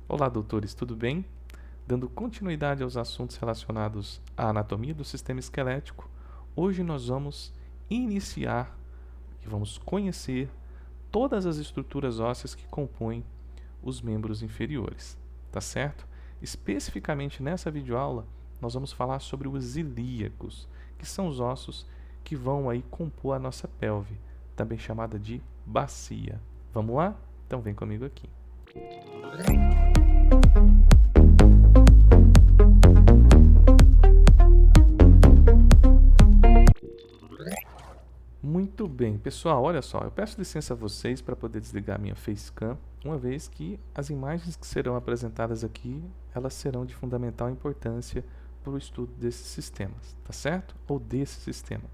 Olá, doutores, tudo bem? Dando continuidade aos assuntos relacionados à anatomia do sistema esquelético, hoje nós vamos iniciar e vamos conhecer todas as estruturas ósseas que compõem os membros inferiores, tá certo? Especificamente nessa videoaula, nós vamos falar sobre os ilíacos, que são os ossos que vão aí compor a nossa pelve, também chamada de bacia. Vamos lá? Então vem comigo aqui. Muito bem, pessoal, olha só, eu peço licença a vocês para poder desligar minha facecam, uma vez que as imagens que serão apresentadas aqui, elas serão de fundamental importância para o estudo desses sistemas, tá certo? Ou desse sistema.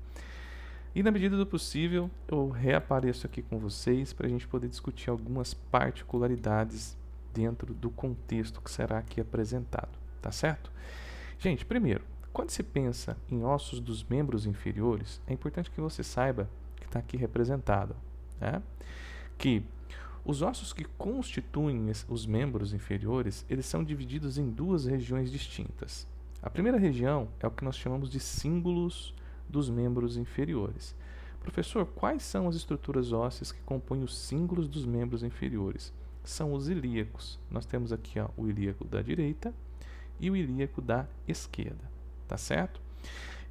E na medida do possível, eu reapareço aqui com vocês para a gente poder discutir algumas particularidades dentro do contexto que será aqui apresentado, tá certo? Gente, primeiro, quando se pensa em ossos dos membros inferiores, é importante que você saiba que está aqui representado, né? Que os ossos que constituem os membros inferiores, eles são divididos em duas regiões distintas. A primeira região é o que nós chamamos de cíngulos dos membros inferiores. Professor, quais são as estruturas ósseas que compõem os cíngulos dos membros inferiores? São os ilíacos. Nós temos aqui o ilíaco da direita e o ilíaco da esquerda, tá certo?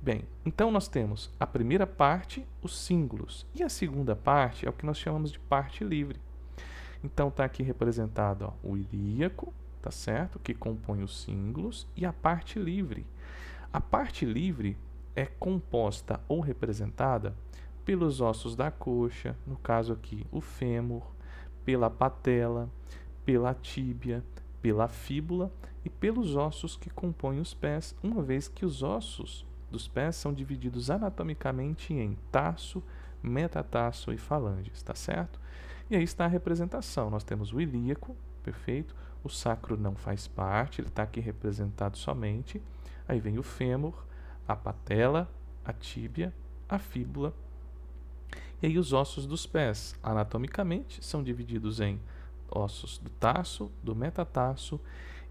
Bem, então nós temos a primeira parte, os cíngulos, e a segunda parte é o que nós chamamos de parte livre. Então está aqui representado o ilíaco, tá certo? Que compõe os cíngulos, e a parte livre. A parte livre é composta ou representada pelos ossos da coxa, no caso aqui o fêmur, pela patela, pela tíbia, pela fíbula e pelos ossos que compõem os pés, uma vez que os ossos dos pés são divididos anatomicamente em tarso, metatarso e falanges, tá certo? E aí está a representação. Nós temos o ilíaco, perfeito, o sacro não faz parte, ele está aqui representado somente. Aí vem o fêmur, a patela, a tíbia, a fíbula. E aí os ossos dos pés, anatomicamente, são divididos em ossos do tarso, do metatarso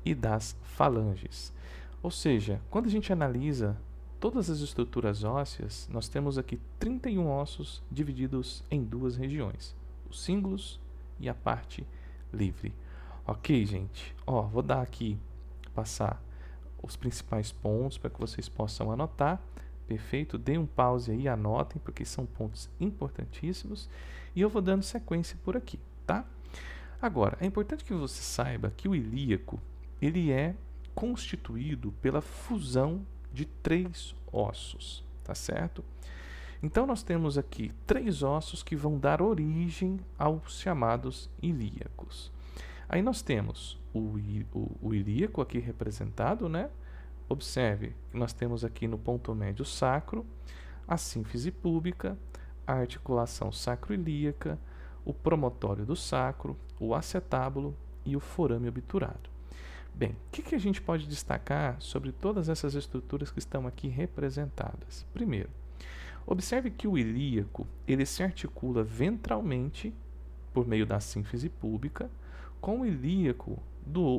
e das falanges. Ou seja, quando a gente analisa todas as estruturas ósseas, nós temos aqui 31 ossos divididos em duas regiões, os cíngulos e a parte livre. Ok, gente? Vou dar aqui, passar os principais pontos para que vocês possam anotar. Perfeito? Deem um pause aí, anotem, porque são pontos importantíssimos. E eu vou dando sequência por aqui, tá? Agora, é importante que você saiba que o ilíaco, ele é constituído pela fusão de três ossos, tá certo? Então, nós temos aqui três ossos que vão dar origem aos chamados ilíacos. Aí nós temos o ilíaco aqui representado, né? Observe que nós temos aqui no ponto médio sacro, a sínfise púbica, a articulação sacroilíaca, o promontório do sacro, o acetábulo e o forame obturado. Bem, o que a gente pode destacar sobre todas essas estruturas que estão aqui representadas? Primeiro, observe que o ilíaco ele se articula ventralmente por meio da sínfise púbica com o ilíaco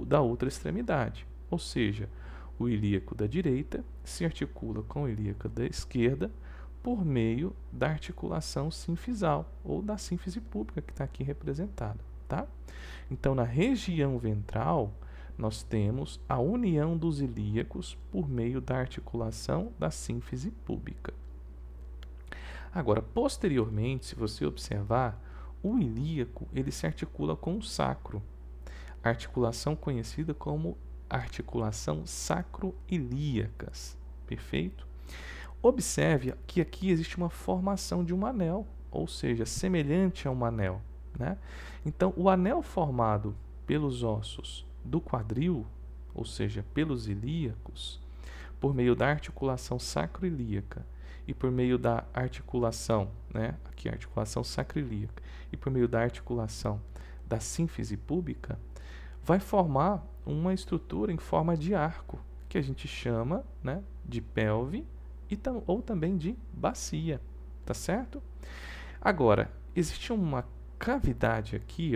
da outra extremidade, ou seja, o ilíaco da direita se articula com o ilíaco da esquerda por meio da articulação sinfisal ou da sínfise púbica que está aqui representada, tá? Então, na região ventral, nós temos a união dos ilíacos por meio da articulação da sínfise púbica. Agora, posteriormente, se você observar, o ilíaco ele se articula com o sacro, articulação conhecida como articulação sacroilíacas, perfeito? Observe que aqui existe uma formação de um anel, ou seja, semelhante a um anel, né? Então, o anel formado pelos ossos do quadril, ou seja, pelos ilíacos, por meio da articulação sacroilíaca e por meio da articulação, né? Aqui a articulação sacroilíaca e por meio da articulação da sínfise púbica, vai formar uma estrutura em forma de arco, que a gente chama, né, de pelve ou também de bacia, tá certo? Agora, existe uma cavidade aqui,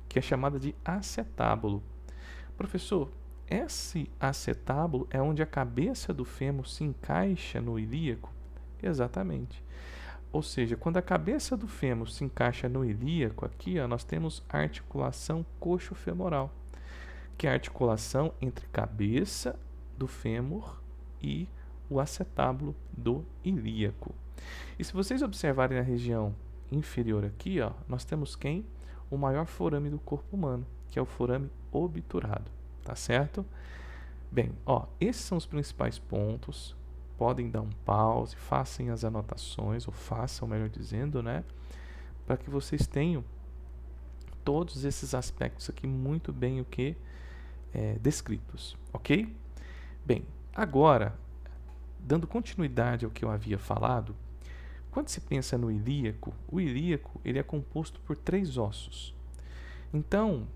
que é chamada de acetábulo. Professor, esse acetábulo é onde a cabeça do fêmur se encaixa no ilíaco? Exatamente. Ou seja, quando a cabeça do fêmur se encaixa no ilíaco, aqui ó, nós temos a articulação coxo-femoral, que é a articulação entre cabeça do fêmur e o acetábulo do ilíaco. E se vocês observarem na região inferior aqui, ó, nós temos quem? O maior forame do corpo humano, que é o forame obturado, tá certo? Bem, ó, esses são os principais pontos. Podem dar um pause, façam as anotações, ou façam, melhor dizendo, né? Para que vocês tenham todos esses aspectos aqui muito bem descritos, ok? Bem, agora, dando continuidade ao que eu havia falado, quando se pensa no ilíaco, o ilíaco ele é composto por 3 ossos. Então,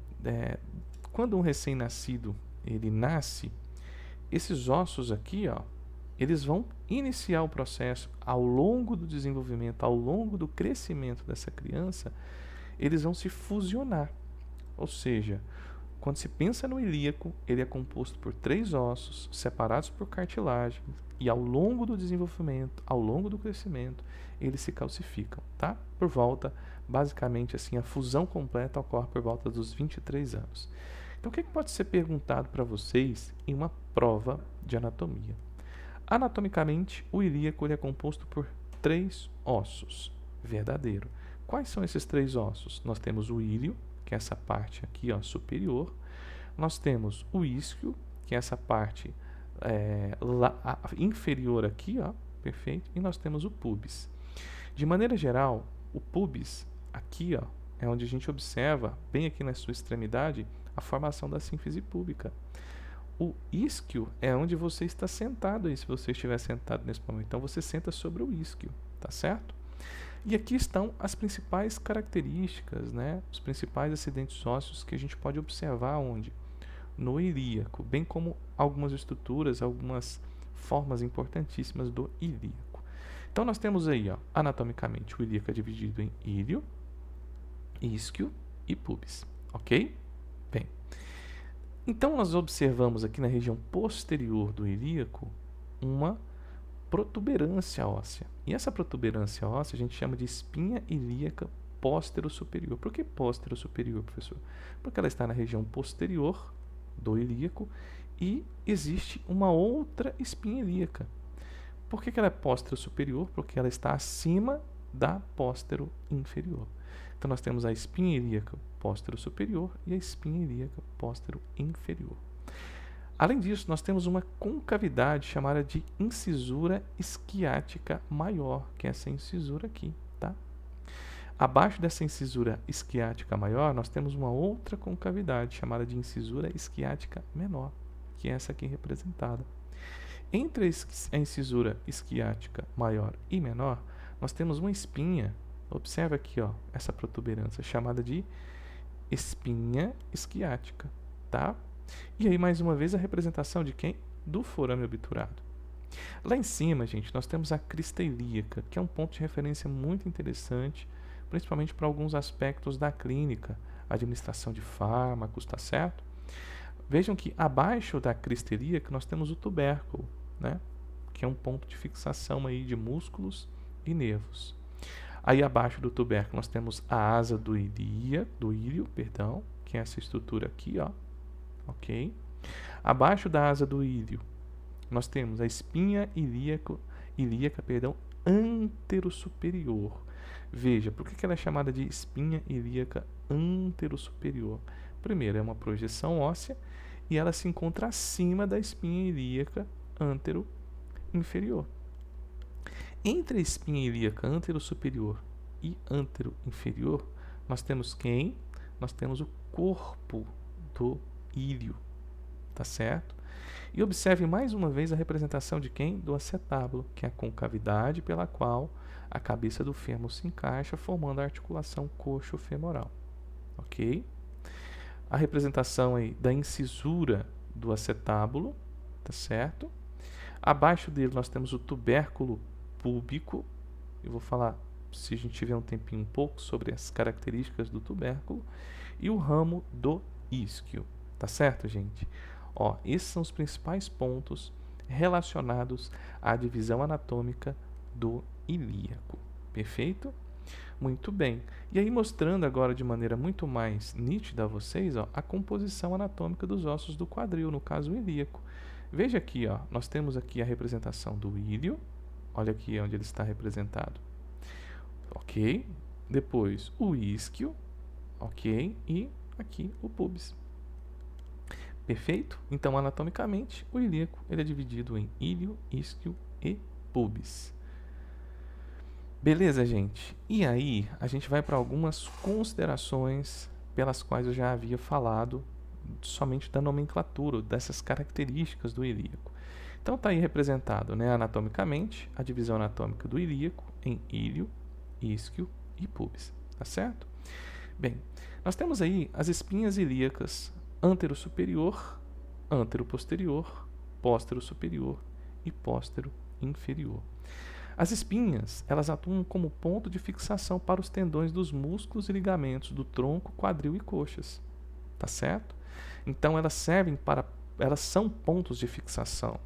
quando um recém-nascido ele nasce, esses ossos aqui, ó, eles vão iniciar o processo ao longo do desenvolvimento, ao longo do crescimento dessa criança, eles vão se fusionar. Ou seja, quando se pensa no ilíaco, ele é composto por 3 ossos separados por cartilagem e ao longo do desenvolvimento, ao longo do crescimento, eles se calcificam, tá? Por volta, basicamente assim, a fusão completa ocorre por volta dos 23 anos. Então, o que pode ser perguntado para vocês em uma prova de anatomia? Anatomicamente, o ilíaco ele é composto por 3 ossos. Verdadeiro. Quais são esses 3 ossos? Nós temos o íleo, que é essa parte aqui, ó, superior. Nós temos o isquio, que é essa parte inferior aqui, ó, perfeito. E nós temos o pubis. De maneira geral, o pubis aqui, ó, é onde a gente observa, bem aqui na sua extremidade, a formação da sínfise púbica. O isquio é onde você está sentado aí, se você estiver sentado nesse momento. Então, você senta sobre o isquio, tá certo? E aqui estão as principais características, né? Os principais acidentes ósseos que a gente pode observar onde? No ilíaco, bem como algumas estruturas, algumas formas importantíssimas do ilíaco. Então, nós temos aí, ó, anatomicamente, o ilíaco é dividido em íleo, isquio e pubis, ok? Bem, então nós observamos aqui na região posterior do ilíaco uma protuberância óssea. E essa protuberância óssea a gente chama de espinha ilíaca póstero-superior. Por que póstero-superior, professor? Porque ela está na região posterior do ilíaco e existe uma outra espinha ilíaca. Por que ela é póstero-superior? Porque ela está acima da póstero-inferior. Então, nós temos a espinha ilíaca póstero-superior e a espinha ilíaca póstero-inferior. Além disso, nós temos uma concavidade chamada de incisura isquiática maior, que é essa incisura aqui, tá? Abaixo dessa incisura isquiática maior, nós temos uma outra concavidade chamada de incisura isquiática menor, que é essa aqui representada. Entre a incisura isquiática maior e menor, nós temos uma espinha. Observa aqui, ó, essa protuberância chamada de espinha isquiática, tá? E aí, mais uma vez, a representação de quem? Do forame obturado. Lá em cima, gente, nós temos a crista ilíaca, que é um ponto de referência muito interessante, principalmente para alguns aspectos da clínica, administração de fármacos, tá certo? Vejam que abaixo da crista ilíaca nós temos o tubérculo, né? Que é um ponto de fixação aí de músculos e nervos. Aí abaixo do tubérculo nós temos a asa do ilho, que é essa estrutura aqui, ó, ok? Abaixo da asa do ilho nós temos a espinha ilíaca, anterosuperior. Veja, por que ela é chamada de espinha ilíaca anterosuperior? Primeiro, é uma projeção óssea e ela se encontra acima da espinha ilíaca antero-inferior. Entre a espinha ilíaca antero-superior e antero-inferior, nós temos quem? Nós temos o corpo do ilho, tá certo? E observe mais uma vez a representação de quem? Do acetábulo, que é a concavidade pela qual a cabeça do fêmur se encaixa, formando a articulação coxo-femoral, ok? A representação aí da incisura do acetábulo, tá certo? Abaixo dele nós temos o tubérculo púbico. Eu vou falar, se a gente tiver um tempinho, um pouco sobre as características do tubérculo. E o ramo do isquio, tá Tá certo, gente? Ó, esses são os principais pontos relacionados à divisão anatômica do ilíaco. Perfeito? Muito bem. E aí mostrando agora de maneira muito mais nítida a vocês, ó, a composição anatômica dos ossos do quadril, no caso o ilíaco. Veja aqui, ó, nós temos aqui a representação do ilho. Olha aqui onde ele está representado. Ok? Depois o isquio, ok? E aqui o pubis. Perfeito? Então, anatomicamente, o ilíaco ele é dividido em ilho, isquio e pubis. Beleza, gente? E aí, a gente vai para algumas considerações pelas quais eu já havia falado somente da nomenclatura, dessas características do ilíaco. Então, está aí representado, né, anatomicamente, a divisão anatômica do ilíaco em ilho, isquio e pubis. Tá certo? Bem, nós temos aí as espinhas ilíacas antero-superior, antero-posterior, póstero-superior e póstero-inferior. As espinhas, elas atuam como ponto de fixação para os tendões dos músculos e ligamentos do tronco, quadril e coxas. Tá certo? Então elas são pontos de fixação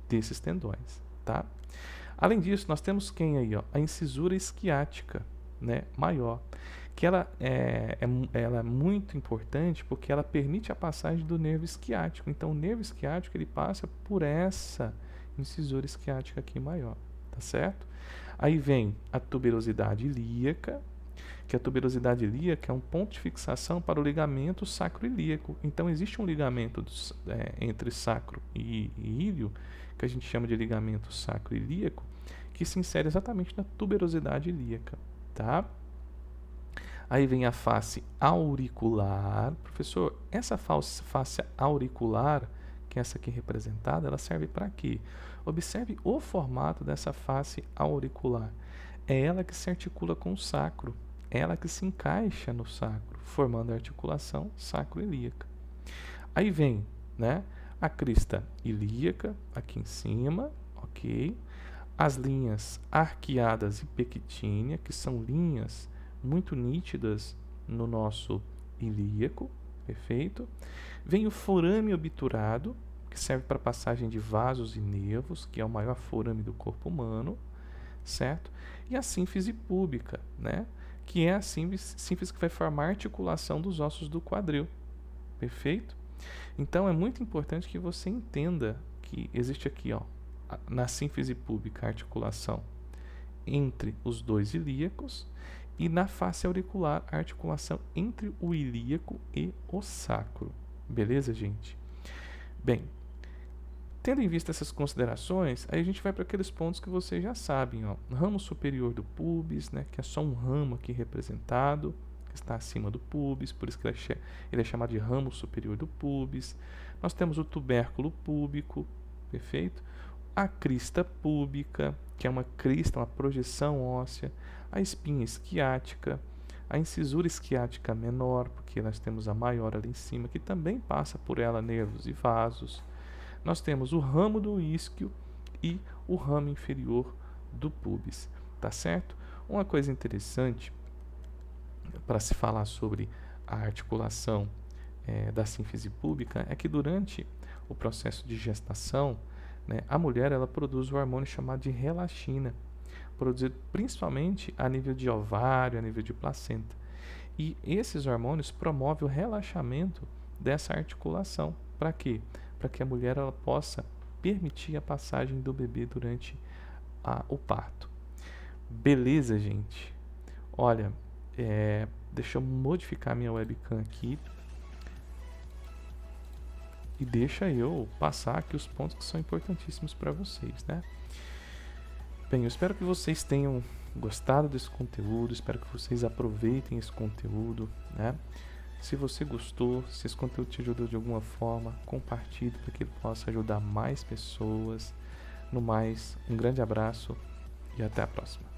desses tendões, tá? Além disso, nós temos quem aí, ó, a incisura esquiática, né, maior, que ela é muito importante porque ela permite a passagem do nervo esquiático. Então o nervo esquiático ele passa por essa incisura esquiática aqui maior. Tá certo? Aí vem a tuberosidade ilíaca, que a tuberosidade ilíaca é um ponto de fixação para o ligamento sacroilíaco. Então, existe um ligamento entre sacro e ilho, que a gente chama de ligamento sacroilíaco, que se insere exatamente na tuberosidade ilíaca. Tá? Aí vem a face auricular. Professor, essa face auricular, que é essa aqui representada, ela serve para quê? Observe o formato dessa face auricular. É ela que se articula com o sacro, é ela que se encaixa no sacro, formando a articulação sacroilíaca. Aí vem, né, a crista ilíaca, aqui em cima, ok? As linhas arqueadas e pectínea, que são linhas muito nítidas no nosso ilíaco, perfeito? Vem o forame obturado, que serve para passagem de vasos e nervos, que é o maior forame do corpo humano, certo? E a sínfise púbica, né? Que é a sínfise que vai formar a articulação dos ossos do quadril, perfeito? Então é muito importante que você entenda que existe aqui, ó, na sínfise púbica, a articulação entre os dois ilíacos e na face auricular, a articulação entre o ilíaco e o sacro. Beleza, gente? Bem, tendo em vista essas considerações, aí a gente vai para aqueles pontos que vocês já sabem, ó. Ramo superior do pubis, né, que é só um ramo aqui representado, que está acima do pubis, por isso que ele é chamado de ramo superior do pubis. Nós temos o tubérculo púbico, perfeito? A crista púbica, que é uma crista, uma projeção óssea, a espinha esquiática, a incisura esquiática menor, porque nós temos a maior ali em cima, que também passa por ela nervos e vasos. Nós temos o ramo do isquio e o ramo inferior do pubis, tá certo? Uma coisa interessante para se falar sobre a articulação da sínfise púbica é que durante o processo de gestação, né, a mulher ela produz o hormônio chamado de relaxina, produzido principalmente a nível de ovário, a nível de placenta. E esses hormônios promovem o relaxamento dessa articulação. Para quê? Para que a mulher ela possa permitir a passagem do bebê durante o parto. Beleza, gente? Olha, deixa eu modificar minha webcam aqui e deixa eu passar aqui os pontos que são importantíssimos para vocês, né? Bem, eu espero que vocês tenham gostado desse conteúdo, espero que vocês aproveitem esse conteúdo, né? Se você gostou, se esse conteúdo te ajudou de alguma forma, compartilhe para que ele possa ajudar mais pessoas. No mais, um grande abraço e até a próxima.